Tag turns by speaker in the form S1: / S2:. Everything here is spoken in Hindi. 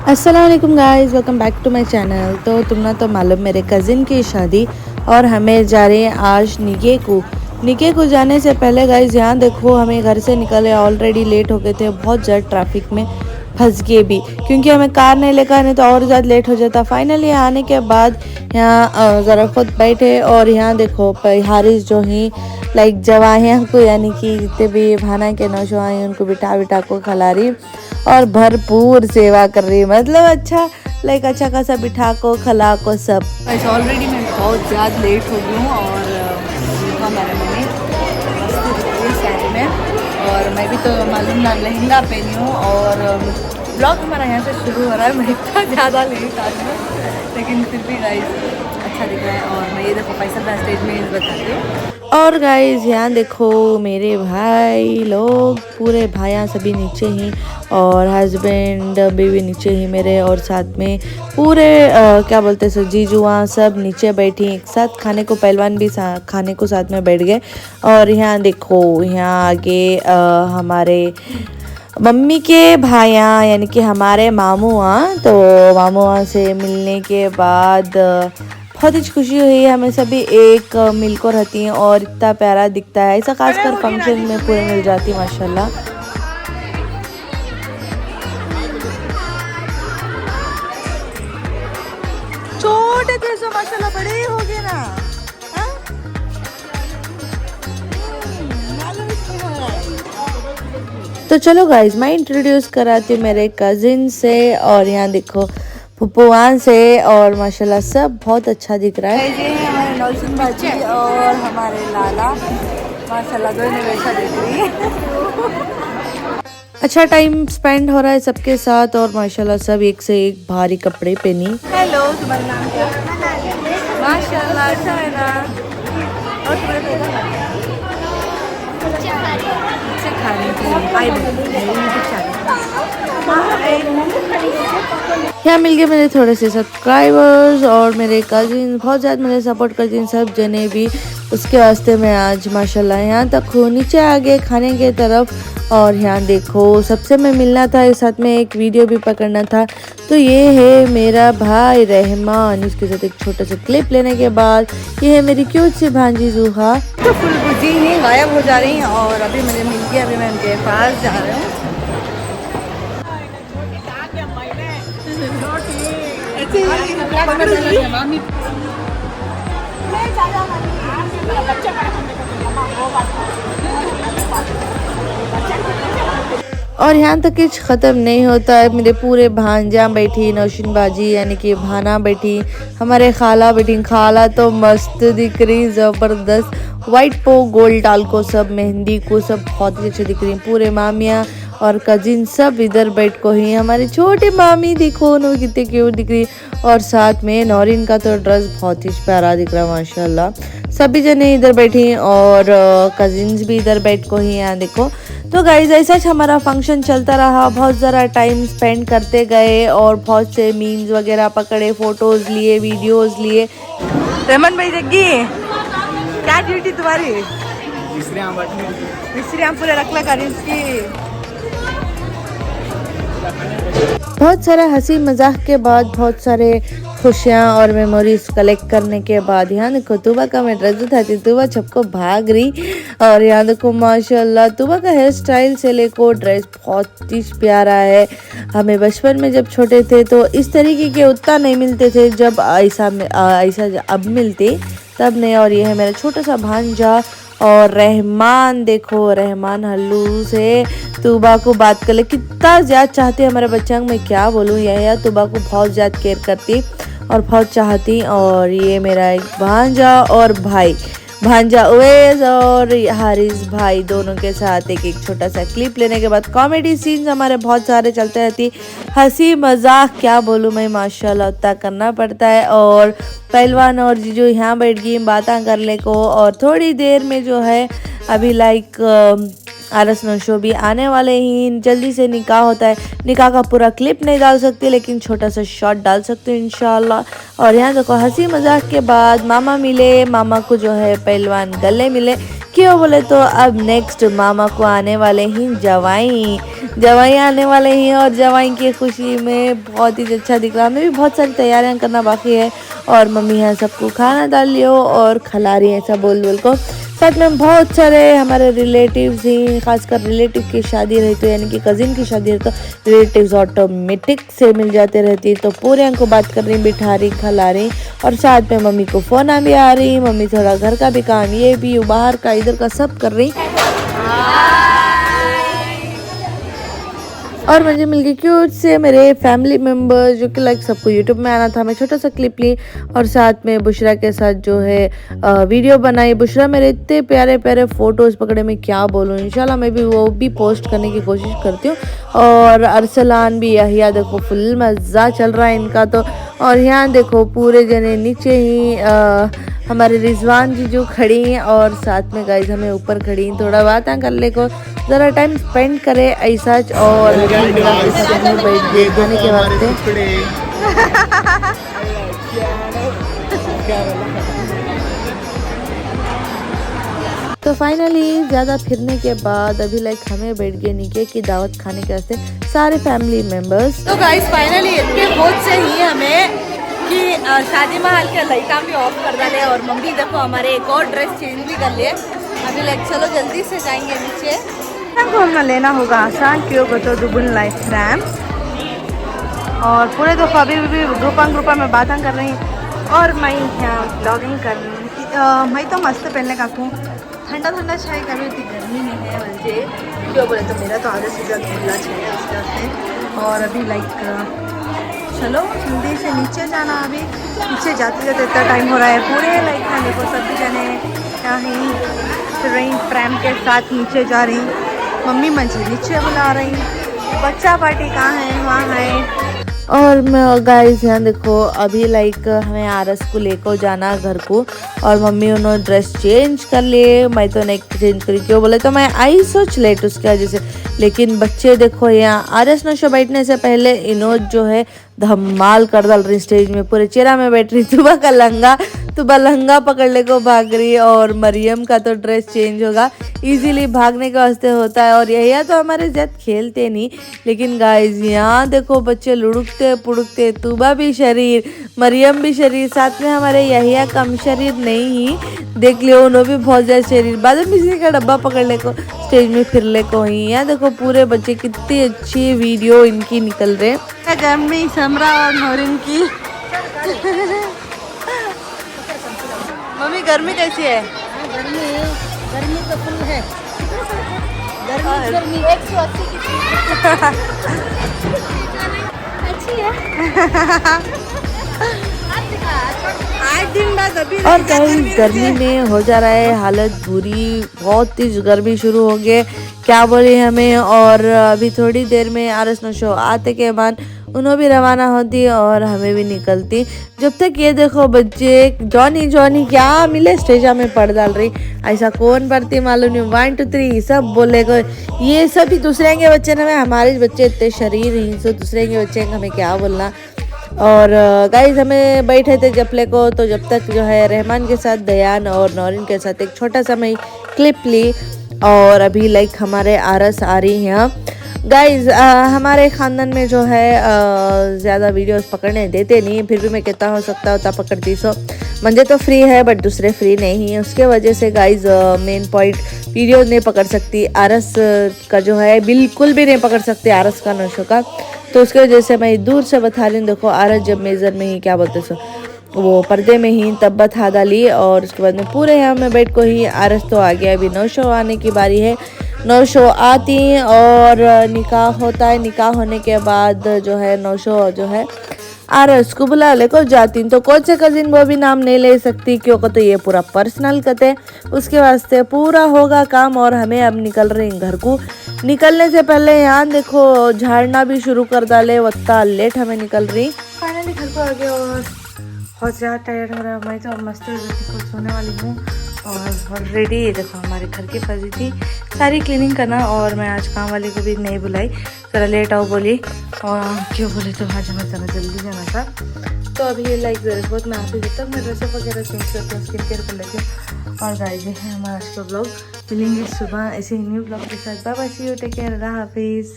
S1: अस्सलाम वालेकुम guys, welcome back to my channel. तो तुम ना तो मालूम मेरे कज़िन की शादी और हमें जा रहे हैं आज निके को जाने से पहले गाइस यहाँ देखो, हमें घर से निकले ऑलरेडी लेट हो गए थे, बहुत ज़्यादा ट्रैफिक में फंस गए भी, क्योंकि हमें कार नहीं लेकर आने तो और ज़्यादा लेट हो जाता। फाइनली आने के बाद यहाँ ज़रा खुद बैठे और यहाँ देखो हारिस जो ही लाइक जवाहियों को यानी कि जितने भी भाना के नौजवान हैं उनको बिठा बिठा को खिला रही और भरपूर सेवा कर रही, मतलब अच्छा लाइक अच्छा खासा बिठा को खिला को सब।
S2: वैसे ऑलरेडी मैं बहुत ज़्यादा लेट हो गई हूँ और देखा मेरे मम्मी मस्ती दिख रही है साड़ी में, और मैं भी तो मालूम ना लहंगा पहनी हूँ। और ब्लॉग हमारा यहाँ से शुरू हो रहा है। मैं इतना ज़्यादा लेट आ रही हूँ लेकिन फिर भी गाइस अच्छा दिख रहा है। और मैं ये देखो फैसल स्टेज में बताती हूँ।
S1: और गाइस यहाँ देखो मेरे भाई लोग पूरे भाइयाँ सभी नीचे ही और हस्बैंड बीवी नीचे ही मेरे, और साथ में पूरे क्या बोलते हैं जीजुआ सब नीचे बैठी एक साथ खाने को, पहलवान भी खाने को साथ में बैठ गए। और यहाँ देखो यहाँ आगे हमारे मम्मी के भाइयाँ यानी कि हमारे मामुआ, तो मामुआ से मिलने के बाद बहुत ही खुशी हुई। हमें सभी एक मिल को रहती हैं और इतना प्यारा दिखता है, ऐसा खासकर फंक्शन में पूरे मिल जाती है माशाल्लाह।
S2: छोटे थे सो माशाल्लाह बड़े हो गए ना।
S1: तो चलो गाइज मैं इंट्रोड्यूस कराती हूँ मेरे कजिन से, और यहाँ देखो फुप्पुआन से, और माशाल्लाह सब बहुत अच्छा दिख रहा है।
S2: ये हैं हमारे नौशिन बाजी और हमारे लाला, माशाल्लाह दोनों वैसा दिख रही है।
S1: अच्छा टाइम स्पेंड हो रहा है सबके साथ, और माशाल्लाह सब एक से एक भारी कपड़े पहनी।
S2: हेलो, तुम्हारा नाम क्या? माशाल्लाह अच्छा है ना। और तुम्हारा पैदा खाने के
S1: यहाँ मिल गए मेरे थोड़े से सब्सक्राइबर्स और मेरे कजिन बहुत ज़्यादा मेरे सपोर्ट करते हैं सब जने भी, उसके वास्ते मैं आज माशाल्लाह यहाँ तक हूँ। नीचे आ गए खाने के तरफ, और यहाँ देखो सबसे मैं मिलना था, इस साथ में एक वीडियो भी पकड़ना था। तो ये है मेरा भाई रहमान, इसके साथ एक छोटा सा क्लिप लेने के बाद ये है मेरी क्यूट सी भांजी जूहा।
S2: तो फुल बुझी ही गायब हो जा रही हैं और अभी मुझे मिल गया, अभी मैं उनके पास जा रही हूँ।
S1: और यहाँ तक कुछ ख़त्म नहीं होता है, मेरे पूरे भांजा बैठी, नौशीन बाजी यानी कि भाना बैठी, हमारे खाला बैठी। खाला तो मस्त दिख रही, ज़बरदस्त वाइट पो गोल्ड डाल को सब मेहंदी को सब बहुत ही अच्छे दिख रही। पूरे मामियाँ और कजिन सब इधर बैठ को ही, हमारी छोटी मामी देखो उन्होंने कितने क्यूट दिख रही, और साथ में नौरीन का तो ड्रेस बहुत ही प्यारा दिख रहा है माशाल्लाह। सभी जने इधर बैठी और कजिन्स भी इधर बैठ को ही यहाँ देखो। तो गाइज ऐसा हमारा फंक्शन चलता रहा, बहुत ज़रा टाइम स्पेंड करते गए और बहुत से मीम्स वगैरह पकड़े, फ़ोटोज़ लिए, वीडियोज़ लिए।
S2: रेमन भाई जग्गी क्या ड्यूटी तुम्हारी? मिस्त्री पूरे रखला करें इसकी।
S1: बहुत सारा हंसी मजाक के बाद, बहुत सारे खुशियाँ और मेमोरीज कलेक्ट करने के बाद यहाँ देखो तुबा का मैं ड्रेस उठाती, तुबा छपको भाग रही। और यहाँ देखो माशाल्लाह तुबा का हेयर स्टाइल से लेको ड्रेस बहुत ही प्यारा है। हमें बचपन में जब छोटे थे तो इस तरीके के उतना नहीं मिलते थे, जब ऐसा अब मिलते तब नहीं। और ये है मेरा छोटा सा भांजा और रहमान, देखो रहमान हल्लू से तुबा को बात कर ले, कितना ज़्यादा चाहती है हमारे बच्चा, मैं क्या बोलूँ। यह तुबा को बहुत ज़्यादा केयर करती और बहुत चाहती। और ये मेरा एक भांजा और भाई, भांजा उवैस और हारिस भाई, दोनों के साथ एक एक छोटा सा क्लिप लेने के बाद कॉमेडी सीन्स हमारे बहुत सारे चलते रहती, हंसी मजाक क्या बोलूँ मैं, माशाल्लाह उतना करना पड़ता है। और पहलवान और जीजू यहाँ बैठ गई बातें करने को, और थोड़ी देर में जो है अभी लाइक आरस नौशो भी आने वाले ही, जल्दी से निकाह होता है। निकाह का पूरा क्लिप नहीं डाल सकती लेकिन छोटा सा शॉट डाल सकते हो इंशाल्लाह। और यहाँ देखो हंसी मजाक के बाद मामा मिले, मामा को जो है पहलवान गले मिले। क्यों बोले तो अब नेक्स्ट मामा को आने वाले ही जवाई, जवाई आने वाले ही और जवाई की खुशी में बहुत ही अच्छा दिख रहा। हमें भी बहुत सारी तैयारियां करना बाकी है और मम्मी यहाँ सबको खाना डाल लियो और खिला रही है ऐसा बोल बोल को। साथ में बहुत सारे हमारे रिलेटिव्स ही, खासकर रिलेटिव की शादी रही तो यानी कि कजिन की शादी रही तो रिलेटिव्स ऑटोमेटिक से मिल जाते रहती, तो पूरे को बात कर रही, बिठा रही, खिला रही और साथ में मम्मी को फोन भी आ रही। मम्मी थोड़ा घर का भी काम, ये भी बाहर का इधर का सब कर रही। और मुझे मिल गई क्यूट से मेरे फैमिली मेम्बर्स जो कि लाइक सबको यूट्यूब में आना था। मैं छोटा सा क्लिप ली और साथ में बुशरा के साथ जो है वीडियो बनाई। बुशरा मेरे इतने प्यारे प्यारे फ़ोटोज़ पकड़े, मैं क्या बोलूँ। इंशाल्लाह मैं भी वो भी पोस्ट करने की कोशिश करती हूँ। और अरसलान भी, यहिया देखो फुल मज़ा चल रहा है इनका तो। और यहाँ देखो पूरे जने नीचे ही हमारे रिजवान जी जो खड़ी हैं और साथ में गाइस हमें ऊपर खड़ी, थोड़ा बात कर ले को ज़रा टाइम स्पेंड करे ऐसा। और बैठ गए खाने के वास्ते। तो फाइनली ज़्यादा फिरने के बाद अभी लाइक हमें बैठ गए निके की दावत खाने के वास्ते सारे फैमिली मेम्बर्स।
S2: तो गाइस फाइनली इतने बहुत से ही हमें कि शादी महल के लड़का भी ऑफ कर डाले और मम्मी देखो हमारे एक और ड्रेस चेंज भी कर लिए। अभी लाइक चलो जल्दी से जाएंगे नीचे।
S1: हमको हमने लेना होगा आसान क्यों तो दुबुन लाइफ रैम। और पूरे दफ़ा अभी भी ग्रुपा में बातें कर रही और मैं यहाँ ब्लॉगिंग कर रही। मैं तो मस्त पहनने का हूँ, ठंडा ठंडा चाय कर रही थी, गर्मी नहीं है मुझे क्यों बोले तो मेरा तो आधा से ज़्यादा खुला चाय है उसके वास्ते। और अभी लाइक चलो जल्दी से नीचे जाना। अभी नीचे जाते जाते इतना टाइम हो रहा है पूरे लाइक ना देखो सभी जने यहाँ ही ट्रेन फ्रैम के साथ नीचे जा रही। मम्मी मुझे नीचे बुला रही, बच्चा पार्टी कहाँ है वहाँ है। और मैं गाइस यहाँ देखो अभी लाइक हमें आरस को लेकर जाना घर को और मम्मी उन्होंने ड्रेस चेंज कर लिए। मैं तो नहीं चेंज करी क्यों बोले तो मैं आई सोच लेट उसकी वजह से। लेकिन बच्चे देखो यहाँ आरस नशो बैठने से पहले इन्हों जो है धमाल कर डाल रही स्टेज में, पूरे चेहरा में बैठ रही। सुबह लहंगा पकड़ ले को भाग रही। और मरियम का तो ड्रेस चेंज होगा, इजीली भागने के वास्ते होता है। और यहिया तो हमारे साथ खेलते नहीं लेकिन गाइस यहाँ देखो बच्चे लुढ़कते पुड़कते, तुबा भी शरीर, मरियम भी शरीर, साथ में हमारे यहिया कम शरीर नहीं ही देख लियो उन्होंने भी बहुत ज़्यादा शरीर। बाद में किसी का डब्बा पकड़ ले को स्टेज में फिर ले को ही। यहाँ देखो पूरे बच्चे कितनी अच्छी वीडियो इनकी निकल रहे। गर्मी समरा और नौरिन की मम्मी गर्मी कैसी है?
S2: गर्मी तो फुल है। गर्मी 180 की अच्छी है। आज दिन बाद अभी
S1: और कहीं गर्मी में हो जा रहा है हालत बुरी, बहुत तेज गर्मी शुरू हो गई क्या बोले हमें। और अभी थोड़ी देर में आरस नशो आते के बाद उन्हों भी रवाना होती और हमें भी निकलती। जब तक ये देखो बच्चे जॉनी क्या मिले स्टेजा में पढ़ डाल रही। ऐसा कौन पढ़ती मालूम नहीं, 1 2 3 सब बोले को। ये सभी दूसरे के बच्चे ना, हमारे बच्चे इतने शरीर ही सो दूसरे के बच्चे हमें क्या बोलना। और गाइस हमें बैठे थे जपले को, तो जब तक जो है रहमान के साथ दयान और नौरिन के साथ एक छोटा सा मैं क्लिप ली। और अभी लाइक हमारे आरस आ रही हैं गाइस। हमारे ख़ानदान में जो है ज़्यादा वीडियोस पकड़ने देते नहीं, फिर भी मैं कहता हो सकता होता पकड़ती। सो मुझे तो फ्री है बट दूसरे फ्री नहीं है, उसके वजह से गाइस मेन पॉइंट वीडियो नहीं पकड़ सकती। आरस का जो है बिल्कुल भी नहीं पकड़ सकती आरस का नशो का, तो उसकी वजह से मैं दूर से बता रही हूँ। देखो आरस जब मेज़र में ही क्या बोलते सो वो पर्दे में ही तब बता डाली और उसके बाद में पूरे यहाँ में बैठ को ही आरस तो आ गया। अभी नौशो आने की बारी है। नौशो आती और निकाह होता है। निकाह होने के बाद जो है नौशो जो है आरस को बुला ले को जाती। तो कौन से कजिन वो भी नाम नहीं ले सकती क्योंकि तो ये पूरा पर्सनल कते उसके वास्ते पूरा होगा काम। और हमें अब निकल रही घर को। निकलने से पहले यहाँ देखो झाड़ना भी शुरू कर डाले, वत्ता लेट हमें निकल रही। फाइनली घर को आ गए और बहुत ज़्यादा टायर्ड हो रहा है। मैं तो मस्त को सोने वाली हूँ और ऑलरेडी ये देखो हमारे घर की फजी थी सारी क्लीनिंग करना, और मैं आज काम वाले को भी नहीं बुलाई, ज़रा लेट आओ बोली, और क्यों बोले तो आज हमें ज़रा जल्दी जाना था। तो अभी लाइक ज़रा बहुत मैं आती, जब तक मैं ड्रेसअप वगैरह चेंज करती हूँ, स्किन केयर कर लेती हूँ। और गाइस ये है हमारा आज का ब्लॉग, मिलेंगे सुबह ऐसे ही न्यू ब्लॉग के साथ। Bye bye, see you, take care, Allah हाफिज़।